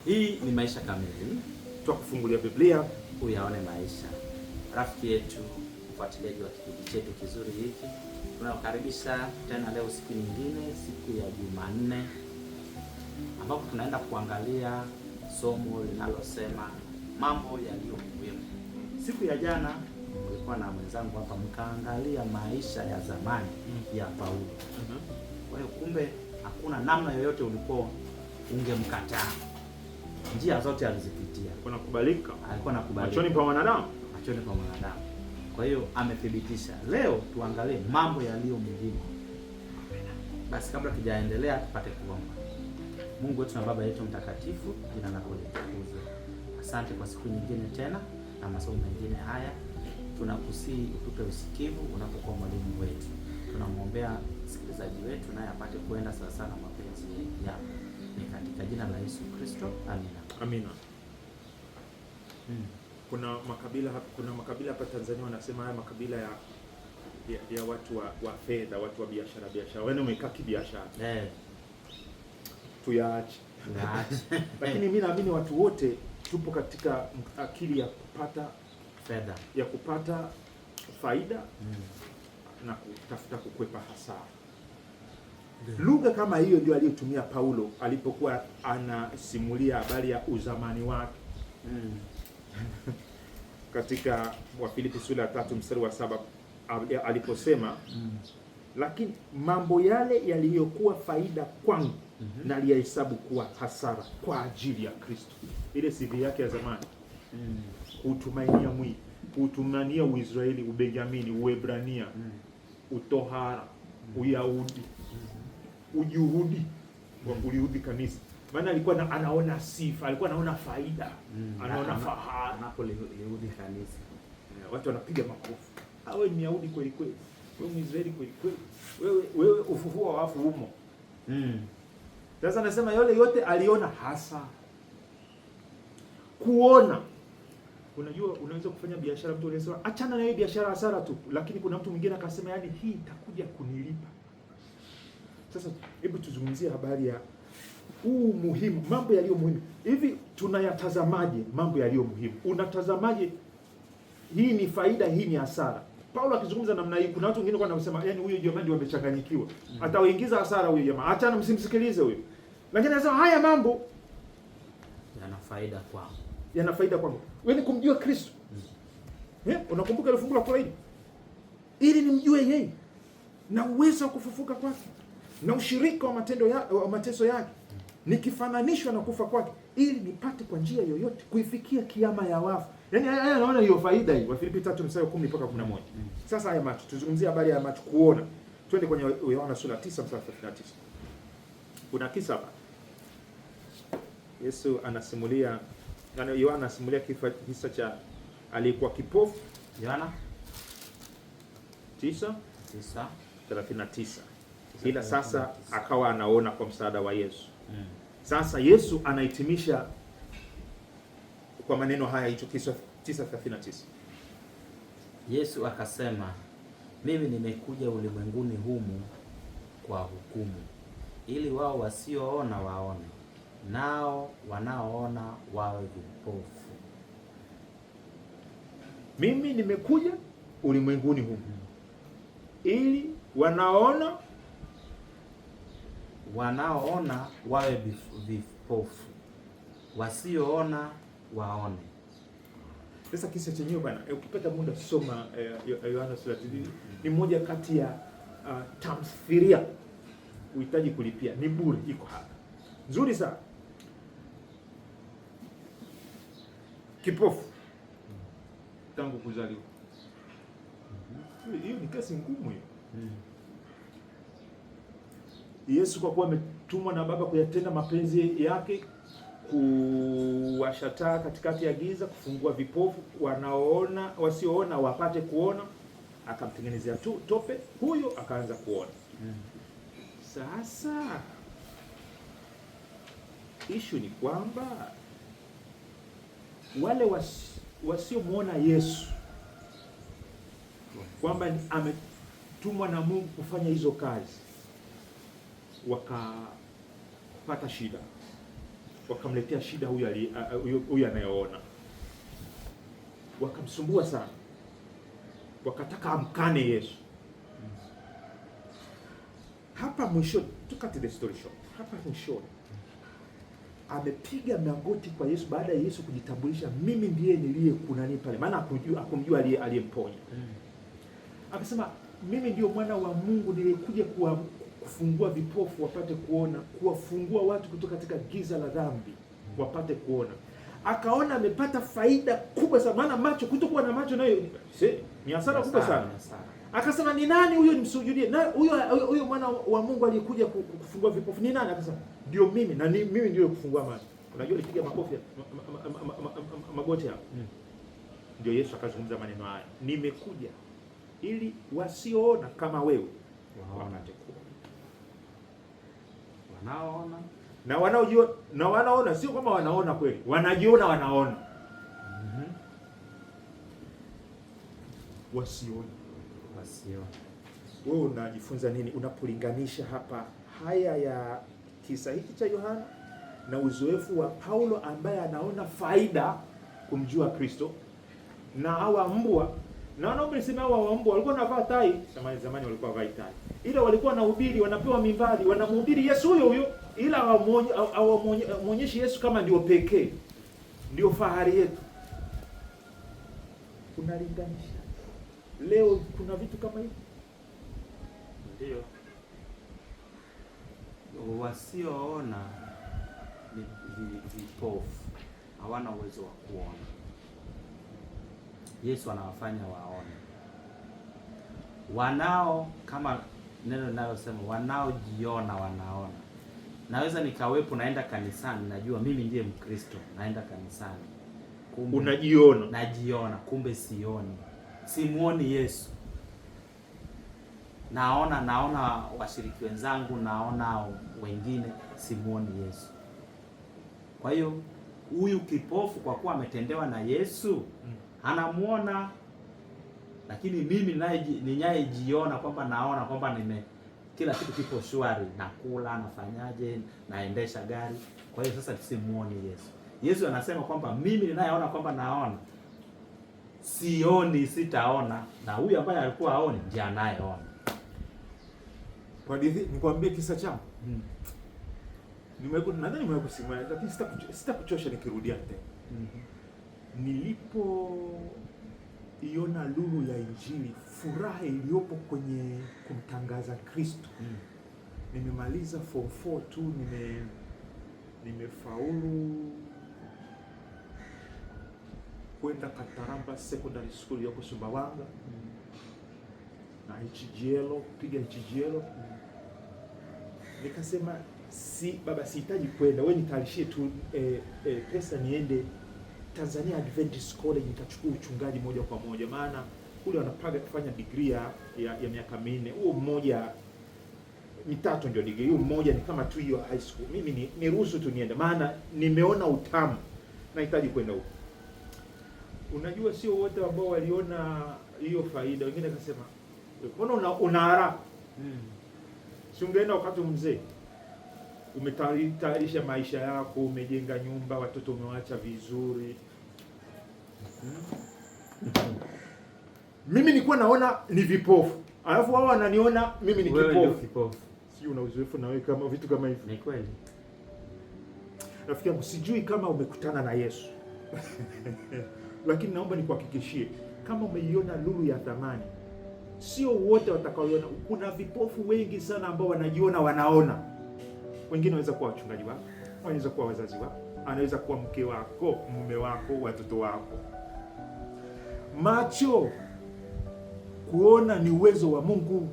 Hii ni Maisha Kamili, tutakufungulia Biblia uyaone maisha. Rafiki yetu, mfuatiliaji wa kipindi chetu kizuri hiki, tunakukaribisha tena leo, siku nyingine, siku ya Jumanne, ambapo tunaenda kuangalia somo linalosema mambo yaliyo muhimu. Siku ya jana nilikuwa na mwenzangu hapa, mkaangalia maisha ya zamani ya Paulo. Kwa hiyo kumbe hakuna namna yoyote ulikuwa ungemkataa. Njia zote alizipitia. alikuwa nakubalika Machoni pa wanadamu. Kwa hiyo amethibitisha. Leo tuangalie mambo yaliyo muhimu. Basi kabla tujaendelea, tupate kuomba. Mungu wetu na Baba yetu mtakatifu, jina lako litukuzwe. Asante kwa siku nyingine tena na masomo mengine haya. Tunakusihi utupe usikivu unapokuwa mwalimu wetu. Tunamwombea msikilizaji wetu naye apate kuenda sawa sana mapenzi yako. Ni katika jina la Yesu Kristo. Amina. Amina. Kuna makabila hapa Tanzania wanasema haya makabila ya watu wa fedha, watu wa biashara. Wewe umekaa kibiashara. Tuyaache. Lakini mimi naamini watu wote tupo katika akili ya kupata fedha, ya kupata faida na kutafuta kukwepa hasara. Lugha kama hiyo ndio aliyotumia Paulo alipokuwa anasimulia habari ya uzamani wake. Katika Wafilipi sura ya 3 mstari wa 7 aliposema lakini mambo yale yaliyokuwa faida kwangu naliyahesabu kuwa hasara kwa ajili ya Kristo. Ile CV yake ya zamani, kutumainia mwili, kutumania Uisraeli, Ubenjamini, Uebrania, utohara, Uyahudi, ujuhudi wa kulihudi kanisa. Maana alikuwa anaona sifa, alikuwa anaona faida, anaona fahari anapolihudi kanisa. Watu wanapiga makofi. Wewe ni Yahudi kweli kweli. Wewe ni Israeli kweli kweli. Wewe ufufuo wa wafu umo. Sasa nasema yale yote aliona hasa kuona. Unajua unaweza kufanya biashara, mtu anasema achana na hiyo biashara, hasara tu, lakini kuna mtu mwingine akasema yani hii itakuja kunilipa. Sasa hebu tuzungumzie habari ya muhimu, mambo yaliyo muhimu. Hivi tunayatazamaje mambo yaliyo muhimu? Unatazamaje hii ni faida, hii ni hasara? Paulo akizungumza namna hii, kuna watu wengine wanasema yani huyo jamaa ndio amechanganyikiwa. Atawaingiza hasara huyo jamaa. Achana, msimsikilize huyo. Lakini anasema haya mambo yana faida kwangu. Yana faida kwangu. Wewe ni kumjua Kristo. Unakumbuka ile fungu la kawaida? Ili nimjue yeye na uwezo wa kufufuka kwake na ushirika wa mateso yake, nikifananishwa na kufa kwake, ili nipate kwa njia yoyote kuifikia kiama ya wafu. Yaani haya naona hiyo faida hii. Wafilipi 3 mstari wa 10 mpaka 11. Sasa haya macho, tuzungumzie habari ya macho, kuona. Twende kwenye Yohana sura 9 mstari wa 39. Kuna kisa hapa. Yesu anasimulia, Yohana anasimulia kisa cha aliyekuwa kipofu. Yohana 9:39. Ila sasa akawa anaona kwa msaada wa Yesu. Sasa Yesu anahitimisha kwa maneno haya hicho kisa 9:39. Yesu akasema, mimi nimekuja ulimwenguni humu kwa hukumu, ili wao wasioona waone, nao wanaoona wawe vipofu. Mimi nimekuja ulimwenguni humu ili wanaoona wawe vipofu, wasioona waone. Sasa kisa chenyewe bana, ukipata muda soma Yohana sura 9. Ni moja kati ya tamthilia uhitaji kulipia, ni bure, iko hapa. Nzuri sana. Kipofu tangu kuzaliwa. Hiyo ni kazi ngumu hiyo. Yesu kwa kuwa ametumwa na Baba kuyatenda mapenzi yake, kuwasha taa katikati ya giza, kufungua vipofu, wanaoona wasioona wapate kuona, akamtengenezea tope, huyo akaanza kuona. Sasa issue ni kwamba wale wasiomwona Yesu kwamba ametumwa na Mungu kufanya hizo kazi, wakapata shida. wakamletea shida huyu anayeona, wakamsumbua sana, wakataka amkane Yesu. Hapa mwisho, to cut the story short, hapa mwisho amepiga magoti kwa Yesu baada ya Yesu kujitambulisha, mimi ndiye niliyekunani pale, maana akumjua aliyemponya. Akasema mimi ndio mwana wa Mungu niliyekuja kufungua vipofu wapate kuona, kuwafungua watu kutoka katika giza la dhambi wapate kuona. Akaona amepata faida kubwa sana, maana macho, kutokuwa na macho nayo ni hasara kubwa sana. Akasema ni nani huyo nimsujudie? Na huyo mwana wa Mungu aliyekuja kufungua vipofu ni nani? Akasema ndio mimi, na mimi ndio kufungua macho. Unajua alipiga makofi magoti hapo. Ndio Yesu akazungumza maneno haya, nimekuja ili wasioona kama wewe wapate kuona. Wanaoona na wanaojua na wanaona, sio kama wanaona kweli, wanajiona wanaona. Wasiona. Wewe unajifunza nini unapolinganisha hapa haya ya kisa hiki cha Yohana na uzoefu wa Paulo ambaye anaona faida kumjua Kristo, na hawa mbwa? Na wanaomsema hawa mbwa walikuwa wanavaa tai, zamani walikuwa wanavaa tai, ila walikuwa wanahubiri, wanapewa mimbari, wanamhubiri Yesu huyo, ila hawamuonyeshi Yesu kama ndio pekee, ndio fahari yetu. Unalinganisha leo, kuna vitu kama hivi? Ndio wasioona ni vipofu, hawana uwezo wa kuona. Yesu anawafanya waone. Wanao, kama neno linalosema, wanaojiona wanaona. Naweza nikawepo naenda kanisani, najua mimi ndiye Mkristo, naenda kanisani. Kumbe unajiona, najiona, kumbe sioni. Simuoni Yesu. Naona washiriki wenzangu, naona wengine, simuoni Yesu. Kwa hiyo huyu kipofu kwa kuwa ametendewa na Yesu, anamuona, lakini mimi ninayejiona kwamba naona kwamba kila kitu kipo shwari, nakula, nafanyaje, naendesha gari, kwa hiyo sasa simuoni Yesu. Yesu anasema kwamba mimi ninayeona kwamba naona, sioni, sitaona, na huyu ambaye alikuwa aone ndiye anayeona. Kwa hadithi nikwambie kisa changu. Nadhani nimekusimulia, lakini sitakuchosha nikirudia tena. Nilipoiona lulu ya Injili, furaha iliyopo kwenye kumtangaza Kristo. Nimemaliza form 4 tu, nimefaulu kwenda Kataramba Secondary School yako Sumbawanga, na HGL, piga HGL. Nikasema baba, sihitaji kwenda, wewe nitalishie tu pesa niende Tanzania Adventist College nikachukua uchungaji moja kwa moja, maana kule wanapaga kufanya degree ya miaka 4. Huo mmoja mitatu ndio degree, huo mmoja ni kama 2 year high school. Mimi niruhusu tu niende, maana nimeona utamu, nahitaji kwenda huko. Unajua sio wote ambao waliona hiyo faida, wengine akasema mbona una haraka? Si ungeenda wakati mzee, umetayarisha maisha yako, umejenga nyumba, watoto umewacha vizuri. Mimi nilikuwa naona ni vipofu, alafu wao wananiona mimi ni kipofu. Sio una uzoefu na wewe kama vitu kama hivi? Ni kweli. Rafiki yangu, sijui kama umekutana na Yesu lakini naomba nikuhakikishie, kama umeiona lulu ya thamani, sio wote watakaoiona. Kuna vipofu wengi sana ambao wanajiona wanaona. Wengine wanaweza kuwa wachungaji wako, wanaweza kuwa wazazi wako, anaweza kuwa mke wako, mume wako, watoto wako. Macho kuona ni uwezo wa Mungu,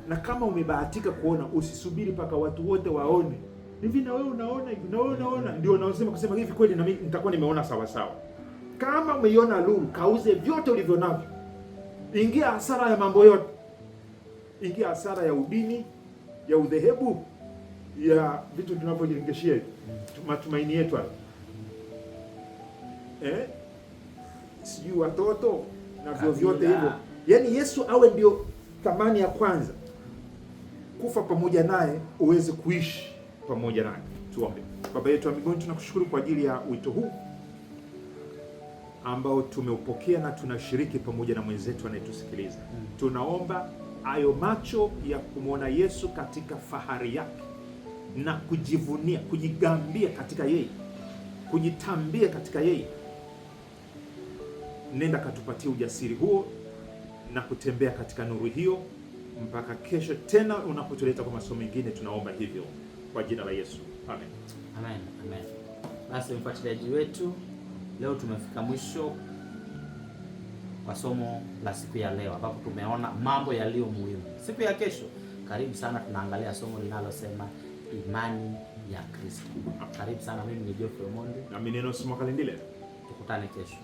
na kama umebahatika kuona, usisubiri mpaka watu wote waone. Hivi na wewe unaona, unaona ndio unaosema kusema hivi, kweli na mimi nitakuwa nimeona sawa sawa. Kama umeiona lulu, kauze vyote ulivyo navyo. Ingia hasara ya mambo yote. Ingia hasara ya udini, ya udhehebu, ya vitu tunavyojengeshia matumaini yetu hayo. Sijui watoto na vyote hivyo. Yaani Yesu awe ndio thamani ya kwanza. Kufa pamoja naye uweze kuishi pamoja naye. Tuombe. Baba yetu wa mbinguni, tunakushukuru kwa ajili ya wito huu ambao tumeupokea na tunashiriki pamoja na mwenzetu anayetusikiliza. Tunaomba ayo macho ya kumwona Yesu katika fahari yake na kujivunia, kujigambia katika yeye, kujitambia katika yeye. Nenda katupatie ujasiri huo na kutembea katika nuru hiyo mpaka kesho tena unapotuleta kwa masomo mengine. Tunaomba hivyo kwa jina la Yesu. Amen. Amen. Amen. Basi mfuatiliaji wetu, leo tumefika mwisho kwa somo la siku ya leo, ambapo tumeona mambo yaliyo muhimu. Siku ya kesho, karibu sana, tunaangalia somo linalosema imani ya Kristo. Karibu sana. Mimi ni Geoffrey Omondi na mimi ni Enos Mwakalindile. Tukutane kesho.